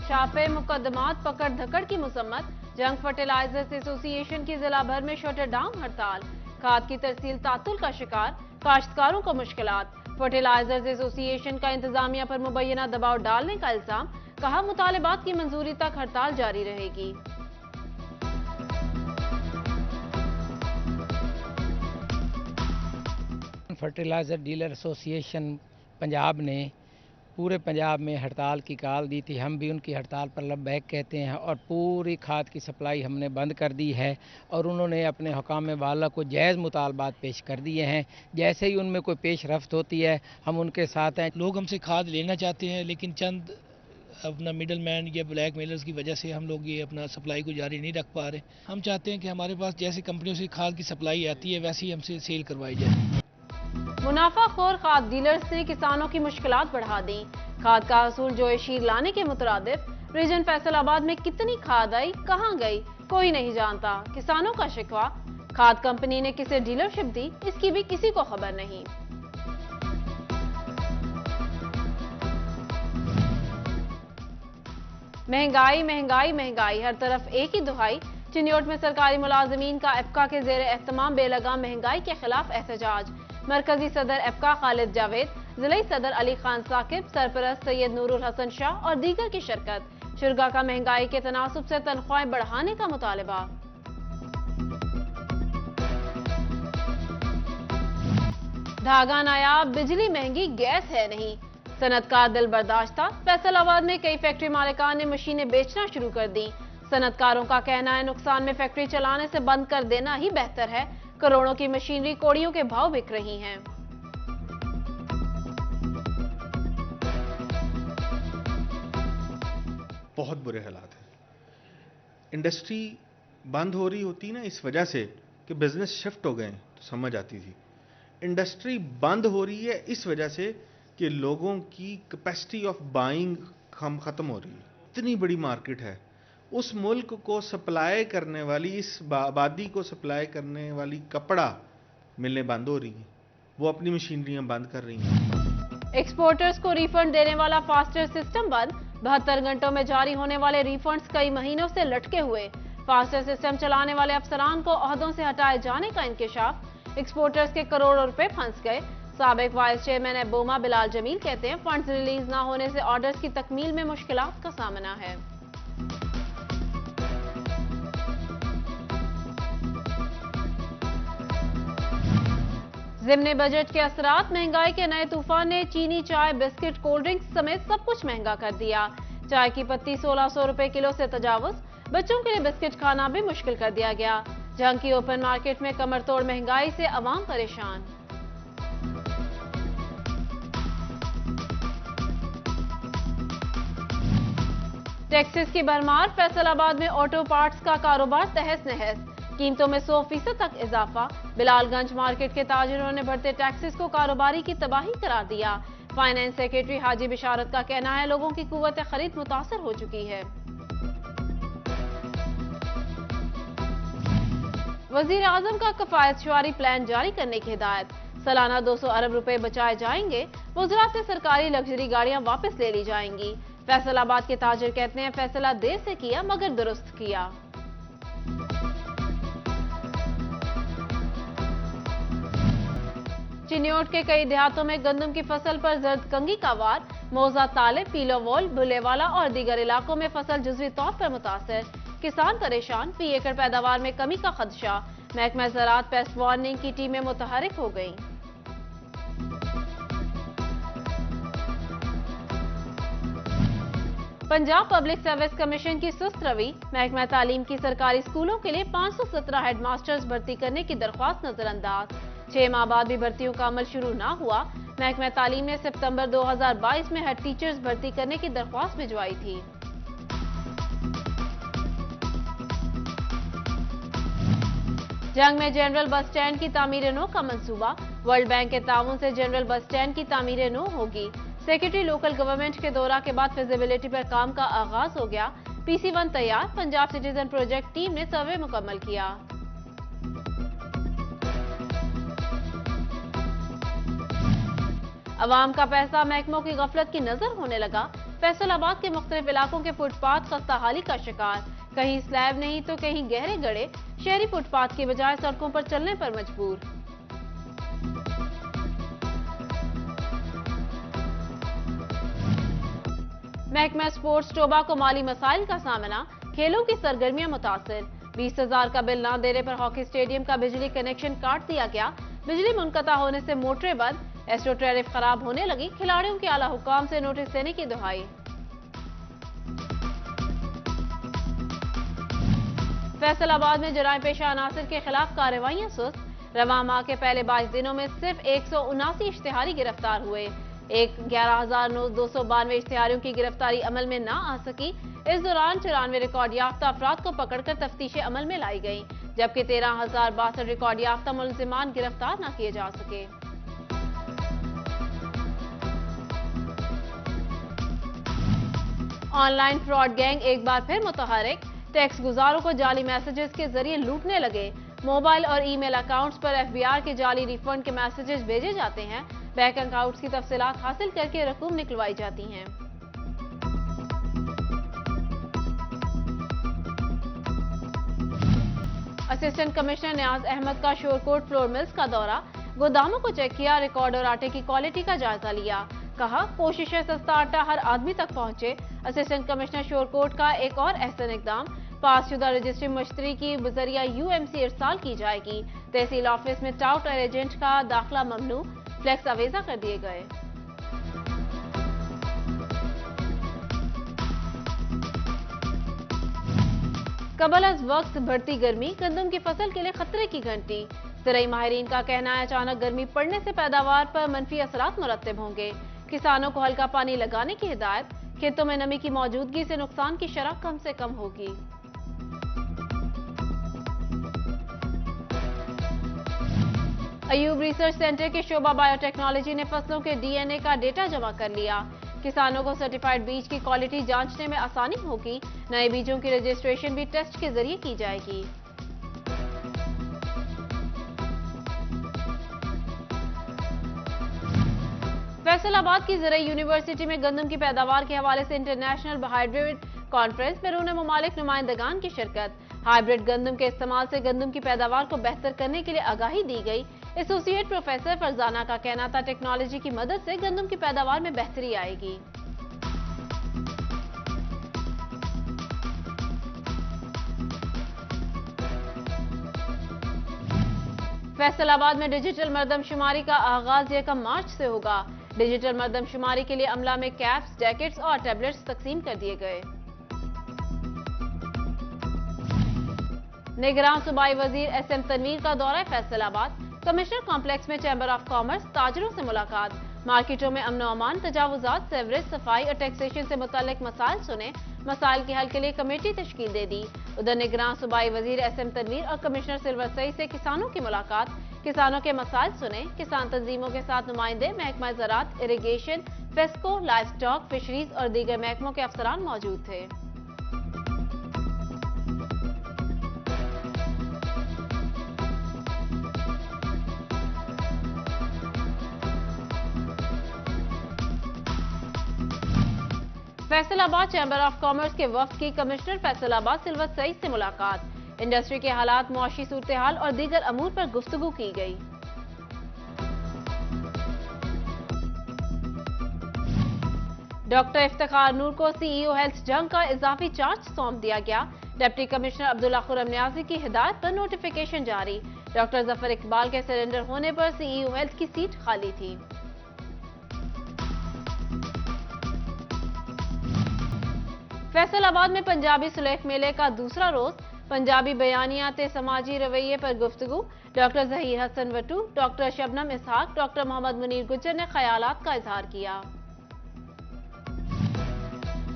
छापे मुकदमात पकड़ धकड़ की मुसम्मत। जंग फर्टिलाइजर्स एसोसिएशन की जिला भर में शटर डाउन हड़ताल। खाद की तरसील तातुल का शिकार, काश्तकारों को मुश्किलात। फर्टिलाइजर्स एसोसिएशन का इंतजामिया पर मुबैना दबाव डालने का इल्जाम। कहा मुतालिबात की मंजूरी तक हड़ताल जारी रहेगी। फर्टिलाइज़र डीलर एसोसिएशन पंजाब ने पूरे पंजाब में हड़ताल की कॉल दी थी। हम भी उनकी हड़ताल पर लबैक कहते हैं और पूरी खाद की सप्लाई हमने बंद कर दी है और उन्होंने अपने हुकाम वाला को जायज़ मुतालबात पेश कर दिए हैं। जैसे ही उनमें कोई पेश रफ्त होती है हम उनके साथ हैं। लोग हमसे खाद लेना चाहते हैं लेकिन चंद अपना मिडल मैन या ब्लैक मेलर्स की वजह से हम लोग ये अपना सप्लाई को जारी नहीं रख पा रहे। हम चाहते हैं कि हमारे पास जैसे कंपनियों से खाद की सप्लाई आती है वैसे ही हमसे सेल करवाई जाए। मुनाफाखोर खाद डीलर्स ने किसानों की मुश्किलात बढ़ा दी। खाद का असूल जो शीर लाने के मुतरादिफ। रीजन फैसलाबाद में कितनी खाद आई, कहां गई, कोई नहीं जानता। किसानों का शिकवा। खाद कंपनी ने किसे डीलरशिप दी, इसकी भी किसी को खबर नहीं। महंगाई महंगाई महंगाई, हर तरफ एक ही दुहाई। चिन्योट में सरकारी मुलाजमीन का एफका के जेर एहतमाम बेलगाम महंगाई के खिलाफ एहतजाज। मरकजी सदर एफका खालिद जावेद, जिले सदर अली खान साकिब, सरपरस्त सैयद नूरुल हसन शाह और दीगर की शिरकत। शुरगा का महंगाई के तनासुब से तनख्वाहें बढ़ाने का मुतालबा। धागा नायाब, बिजली महंगी, गैस है नहीं। सनतकार दिल बर्दाश्ता। फैसलाबाद में कई फैक्ट्री मालिकान ने मशीनें बेचना शुरू कर दी। सनतकारों का कहना है नुकसान में फैक्ट्री चलाने से बंद कर देना ही बेहतर है। करोड़ों की मशीनरी कोड़ियों के भाव बिक रही हैं। बहुत बुरे हालात हैं। इंडस्ट्री बंद हो रही होती ना इस वजह से कि बिजनेस शिफ्ट हो गए तो समझ आती थी। इंडस्ट्री बंद हो रही है इस वजह से कि लोगों की कैपेसिटी ऑफ बाइंग खत्म हो रही है। इतनी बड़ी मार्केट है, उस मुल्क को सप्लाई करने वाली, इस आबादी को सप्लाई करने वाली कपड़ा मिलें बंद हो रही हैं, वो अपनी मशीनरियां बंद कर रही हैं। एक्सपोर्टर्स को रिफंड देने वाला फास्टर सिस्टम बंद। 72 घंटों में जारी होने वाले रिफंड्स कई महीनों से लटके हुए। फास्टर सिस्टम चलाने वाले अफसरान को ओहदों से हटाए जाने का इंकशाफ। एक्सपोर्टर्स के करोड़ों रुपए फंस गए। साबिक वाइस चेयरमैन एबोमा बिलाल जमील कहते हैं फंड्स रिलीज ना होने से ऑर्डर्स की तकमील में मुश्किलात का सामना है। ज़िम्ने बजट के असरात। महंगाई के नए तूफान ने चीनी, चाय, बिस्किट, कोल्ड ड्रिंक्स समेत सब कुछ महंगा कर दिया। चाय की पत्ती 1600 रुपए किलो से तजावुज। बच्चों के लिए बिस्किट खाना भी मुश्किल कर दिया गया। जंग की ओपन मार्केट में कमर तोड़ महंगाई से अवाम परेशान। टैक्सेस की भरमार। फैसलाबाद में ऑटो पार्ट्स का कारोबार तहस नहस। कीमतों में 100% तक इजाफा। बिलालगंज मार्केट के ताजिरों ने बढ़ते टैक्सेस को कारोबारी की तबाही करार दिया। फाइनेंस सेक्रेटरी हाजी बिशारत का कहना है लोगों की कुव्वत खरीद मुतासर हो चुकी है। वजीर आजम का कफायत शुमारी प्लान जारी करने की हिदायत। सालाना 200 अरब रुपए बचाए जाएंगे। वज़रा से सरकारी लग्जरी गाड़ियां वापस ले ली जाएंगी। फैसलाबाद के ताजिर कहते हैं फैसला देर से किया मगर दुरुस्त किया। चिन्योट के कई देहातों में गंदम की फसल पर जर्द कंगी का वार। मौजा, ताले, पीलोवोल, बुलेवाला और दीगर इलाकों में फसल जुज़वी तौर पर मुतासर। किसान परेशान। फी एकड़ पैदावार में कमी का खदशा। महकमा ज़राअत पेस्ट वार्निंग की टीमें मुतहरिक हो गईं। पंजाब पब्लिक सर्विस कमीशन की सुस्त रवि। महकमा तालीम की सरकारी स्कूलों के लिए 517 हेडमास्टर्स भर्ती करने की दरख्वास्त नजरअंदाज। 6 माह बाद भी भर्तियों का अमल शुरू ना हुआ। महकमा तालीम ने सितंबर 2022 में हेड टीचर्स भर्ती करने की दरख्वास्त भिजवाई थी। जंग में जनरल बस स्टैंड की तामीर नो का मंसूबा। वर्ल्ड बैंक के ताउन से जनरल बस स्टैंड की तामीर नो होगी। सेक्रेटरी लोकल गवर्नमेंट के दौरा के बाद फिजिबिलिटी पर काम का आगाज हो गया। PC1 तैयार। पंजाब सिटीजन प्रोजेक्ट टीम ने सर्वे मुकम्मल किया। अवाम का पैसा महकमों की गफलत की नजर होने लगा। फैसलाबाद के मुख्तलिफ इलाकों के फुटपाथ खस्ताहाली का शिकार, कहीं स्लैब नहीं तो कहीं गहरे गड्ढे। शहरी फुटपाथ की बजाय सड़कों पर चलने पर मजबूर। महकमा स्पोर्ट्स टोबा को माली मसाइल का सामना, खेलों की सरगर्मियां मुतासिर। 20,000 का बिल न देने पर हॉकी स्टेडियम का बिजली कनेक्शन काट दिया गया। बिजली मुनक़ता होने से मोटरें बंद, एस्ट्रो टैरिफ खराब होने लगी। खिलाड़ियों के आला हुकाम से नोटिस देने की दुहाई। फैसलाबाद में जराए पेशा अनासिर के खिलाफ कार्रवाइयां सुस्त। रवां माह के पहले 22 दिनों में सिर्फ 179 इश्तिहारी गिरफ्तार हुए। 11,292 इश्तिहारियों की गिरफ्तारी अमल में ना आ सकी। इस दौरान 94 रिकॉर्ड याफ्ता अफराद को पकड़कर तफ्तीशें अमल में लाई गई, जबकि 13,062 रिकॉर्ड याफ्ता मुलजिमान गिरफ्तार न किए जा सके। ऑनलाइन फ्रॉड गैंग एक बार फिर मुतहरिक, टैक्स गुजारों को जाली मैसेजेस के जरिए लूटने लगे। मोबाइल और ईमेल अकाउंट्स पर एफबीआर के जाली रिफंड के मैसेजेस भेजे जाते हैं। बैंक अकाउंट्स की तफसीलात हासिल करके रकूम निकलवाई जाती हैं। असिस्टेंट कमिश्नर नियाज अहमद का शोरकोट फ्लोर मिल्स का दौरा, गोदामों को चेक किया, रिकॉर्ड और आटे की क्वालिटी का जायजा लिया। कहा कोशिश है सस्ता आटा हर आदमी तक पहुंचे। असिस्टेंट कमिश्नर शोरकोट का एक और अहसन इकदाम, पासशुदा रजिस्ट्री मश्तरी की बजरिया यूएमसी इरसाल की जाएगी। तहसील ऑफिस में टाउट और एजेंट का दाखिला ममनू, फ्लैक्स अवेजा कर दिए गए। कबल अज वक्त बढ़ती गर्मी, गंदम की फसल के लिए खतरे की घंटी। ज़राई माहिरीन का कहना है अचानक गर्मी पड़ने से पैदावार पर मनफी असरात मुरत्तब होंगे। किसानों को हल्का पानी लगाने की हिदायत। खेतों में नमी की मौजूदगी से नुकसान की शरह कम से कम होगी। अयूब रिसर्च सेंटर के शोबा बायोटेक्नोलॉजी ने फसलों के डीएनए का डेटा जमा कर लिया। किसानों को सर्टिफाइड बीज की क्वालिटी जांचने में आसानी होगी। नए बीजों की रजिस्ट्रेशन भी टेस्ट के जरिए की जाएगी। फैसलाबाद की ज़राई यूनिवर्सिटी में गंदम की पैदावार के हवाले से इंटरनेशनल हाइब्रिड कॉन्फ्रेंस में बैरून ममालिक नुमाइंदगान की शिरकत। हाइब्रिड गंदम के इस्तेमाल से गंदम की पैदावार को बेहतर करने के लिए आगाही दी गई। एसोसिएट प्रोफेसर फरजाना का कहना था टेक्नोलॉजी की मदद से गंदम की पैदावार में बेहतरी आएगी। फैसलाबाद में डिजिटल मरदमशुमारी का आगाज 1 मार्च से होगा। डिजिटल मरदमशुमारी के लिए अमला में कैप्स, जैकेट्स और टैबलेट्स तकसीम कर दिए गए। निगरान सूबाई वजीर एसएम तनवीर का दौरा फैसलाबाद। कमिश्नर कॉम्प्लेक्स में चैम्बर ऑफ कॉमर्स, ताजरों से मुलाकात। मार्केटों में अमन अमान, तजावुजात, सेवरेज, सफाई और टैक्सेशन से मुताल्लिक मसाइल सुने। मसाइल के हल के लिए कमेटी तश्कील दे दी। उधर निगरान सूबाई वजीर एसएम तनवीर और कमिश्नर सिल्वर सई से किसानों की मुलाकात। किसानों के मसाइल सुने। किसान तंजीमों के साथ नुमाइंदे, महकमा ज़राअत, irrigation, FESCO, livestock, fisheries और दीगर महकमों के अफसरान मौजूद थे। फैसलाबाद चैम्बर ऑफ कॉमर्स के वफ्द की कमिश्नर फैसलाबाद सिल्वर सईद से मुलाकात। इंडस्ट्री के हालात, मुआशी सूरत-ए-हाल और दीगर अमूर पर गुफ्तगू की गई। डॉक्टर इफ्तिखार नूर को सीईओ हेल्थ जंग का इजाफी चार्ज सौंप दिया गया। डिप्टी कमिश्नर अब्दुल्ला खुर्रम न्याजी की हिदायत पर नोटिफिकेशन जारी। डॉक्टर जफर इकबाल के सरेंडर होने पर सीईओ हेल्थ की सीट खाली थी। फैसलाबाद में पंजाबी सुलेख मेले का दूसरा रोज। पंजाबी बयानियात समाजी रवैये पर गुफ्तगू। डॉक्टर जहीर हसन वटू, डॉक्टर शबनम इसहाक, डॉक्टर मोहम्मद मुनीर गुज्जर ने ख्यालात का इजहार किया।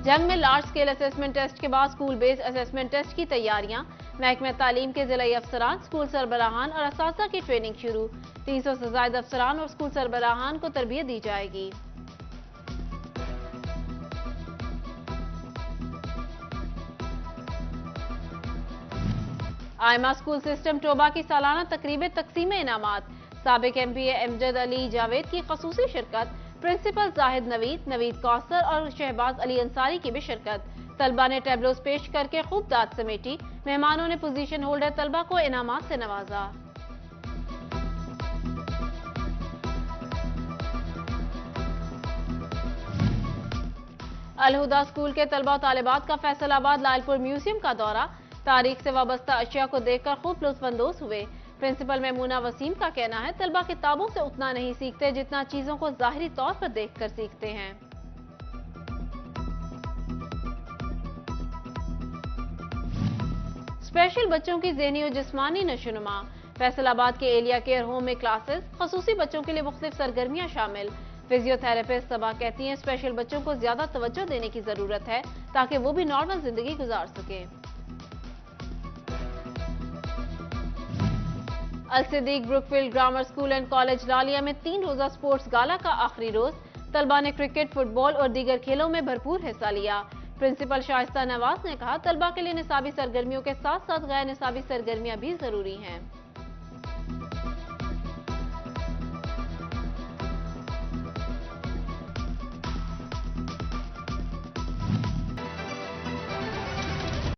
जंग में लार्ज स्केल असेसमेंट टेस्ट के बाद स्कूल बेस्ड असेसमेंट टेस्ट की तैयारियां। महकमा तालीम के जिला अफसरान, स्कूल सरबराहान और असातिज़ा की ट्रेनिंग शुरू। 300 से ज्यादा अफसरान और स्कूल सरबराहान को तरबियत दी जाएगी। आयमा स्कूल सिस्टम टोबा की सालाना तकरीब तकसीम इनामात। साबिक एमपीए अमजद अली जावेद की खसूसी शिरकत। प्रिंसिपल जाहिद नवीद कौसर और शहबाज अली अंसारी की भी शिरकत। तलबा ने टैबलोस पेश करके खूब दाद समेटी। मेहमानों ने पोजीशन होल्डर तलबा को इनामात से नवाजा। अलहुदा स्कूल के तलबा तालिबात का फैसलाबाद लालपुर म्यूजियम का दौरा। तारीख से वाबस्ता अशिया को देखकर खूब लुत्फानंदोज हुए। प्रिंसिपल मेमूना वसीम का कहना है, तलबा किताबों से उतना नहीं सीखते जितना चीजों को जाहिरी तौर पर देखकर सीखते हैं। स्पेशल बच्चों की ज़हनी और जिस्मानी नशोनुमा। फैसलाबाद के एलिया केयर होम में क्लासेस, खसूसी बच्चों के लिए मुख्तलिफ सरगर्मियां शामिल। फिजियोथेरेपिस्ट सबा कहती हैं, स्पेशल बच्चों को ज्यादा तवज्जो देने की जरूरत है ताकि वो भी नॉर्मल जिंदगी गुजार सके। Al Siddique Brookfield grammar school and college Lalian में 3 रोजा स्पोर्ट्स गाला का आखिरी रोज। तलबा ने क्रिकेट, फुटबॉल और दीगर खेलों में भरपूर हिस्सा लिया। प्रिंसिपल शाइस्ता नवाज ने कहा, तलबा के लिए निसाबी सरगर्मियों के साथ साथ गैर निसाबी सरगर्मियां भी जरूरी हैं।